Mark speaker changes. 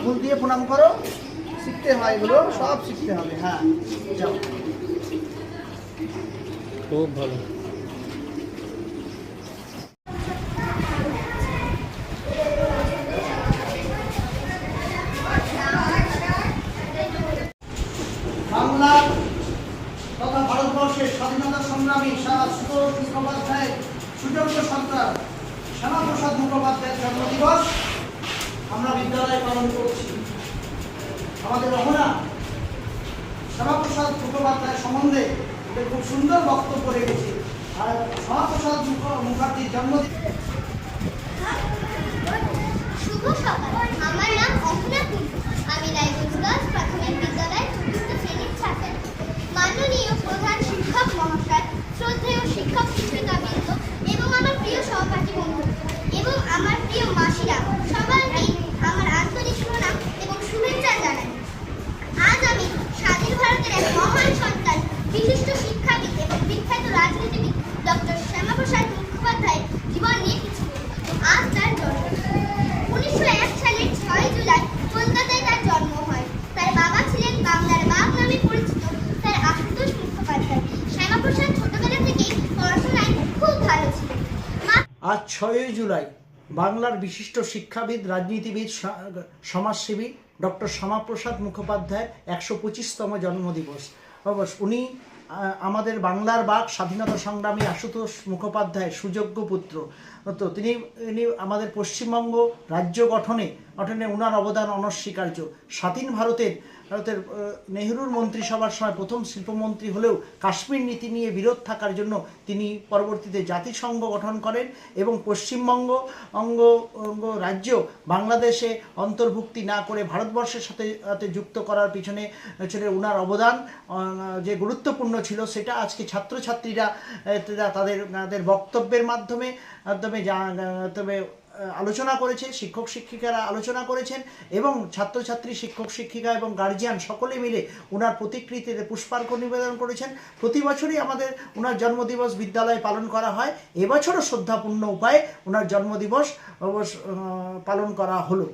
Speaker 1: ফুল দিয়ে প্রণাম করো, শিখতে হয় এগুলো, সব শিখতে হবে। হ্যাঁ, যাও।
Speaker 2: খুব ভালো।
Speaker 1: বাংলা তথা ভারতবর্ষের স্বাধীনতা সংগ্রামী সুবোধ মুখোপাধ্যায়ের সুযোগ্য সন্তান শ্যামাপ্রসাদ মুখোপাধ্যায়ের জন্মদিবস আমরা বিদ্যালয়ে পালন করছি। আমাদের রমনা শ্যামাপ্রসাদ মুখোপাধ্যায় সম্বন্ধে খুব সুন্দর বক্তব্য রেখেছে। আর শ্যামাপ্রসাদ মুখার্জির জন্মদিন।
Speaker 3: শুভ সকাল, আমার নাম অহনা কুন্ডু। আমি রায়গঞ্জ প্রাথমিক বিদ্যালয়ের চতুর্থ শ্রেণীর ছাত্রী। মাননীয় প্রধান শিক্ষক মহাশয়, শ্রদ্ধেয় শিক্ষক শিক্ষিকাবৃন্দ এবং আমার প্রিয় সহপাঠী বন্ধু এবং আমার প্রিয় মাসিরা, সবাইকে আমার আন্তরিক প্রণাম এবং শুভেচ্ছা জানাই। আজ আমি স্বাধীন ভারতের এক মহান সন্তান, বিশিষ্ট শিক্ষাবিদ এবং বিখ্যাত রাজনীতিবিদ ডক্টর শ্যামাপ্রসাদ মুখোপাধ্যায়ের জীবন নিয়ে কিছু বলব। আজ তার জন্মদিন। 1901 সালের 6 জুলাই কলকাতায় তার জন্ম হয়। তার বাবা ছিলেন বাংলার বাঘ নামে পরিচিত স্যার আশুতোষ মুখোপাধ্যায়। শ্যামাপ্রসাদ ছোটবেলা থেকেই পড়াশোনায় খুব ভালো ছিলেন।
Speaker 1: আজ 6 জুলাই বাংলার বিশিষ্ট শিক্ষাবিদ, রাজনীতিবিদ, সমাজসেবী ডক্টর শ্যামাপ্রসাদ মুখোপাধ্যায়ের 125তম জন্মদিবস। উনি আমাদের বাংলার বাঘ, স্বাধীনতা সংগ্রামী আশুতোষ মুখোপাধ্যায়ের সুযোগ্য পুত্র। তো তিনি আমাদের পশ্চিমবঙ্গ রাজ্য গঠনে ওনার অবদান অনস্বীকার্য। স্বাধীন ভারতের নেহরুর মন্ত্রিসভার সময় প্রথম শিল্পমন্ত্রী হলেও কাশ্মীর নীতি নিয়ে বিরোধ থাকার জন্য তিনি পরবর্তীতে জাতিসংঘ গঠন করেন এবং পশ্চিমবঙ্গ রাজ্য বাংলাদেশে অন্তর্ভুক্তি না করে ভারতবর্ষের সাথে যুক্ত করার পিছনে ওনার অবদান যে গুরুত্বপূর্ণ ছিল, সেটা আজকে ছাত্রছাত্রীরা তাদের বক্তব্যের মাধ্যমে আলোচনা করেছে, শিক্ষক শিক্ষিকারা আলোচনা করেছেন এবং ছাত্রছাত্রী, শিক্ষক শিক্ষিকা এবং গার্জিয়ান সকলে মিলে ওনার প্রতিকৃতিতে পুষ্পার্ঘ্য নিবেদন করেছেন। প্রতি বছরই আমাদের ওনার জন্মদিবস বিদ্যালয়ে পালন করা হয়। এবছরও শ্রদ্ধাপূর্ণ উপায়ে ওনার জন্মদিবস পালন করা হলো।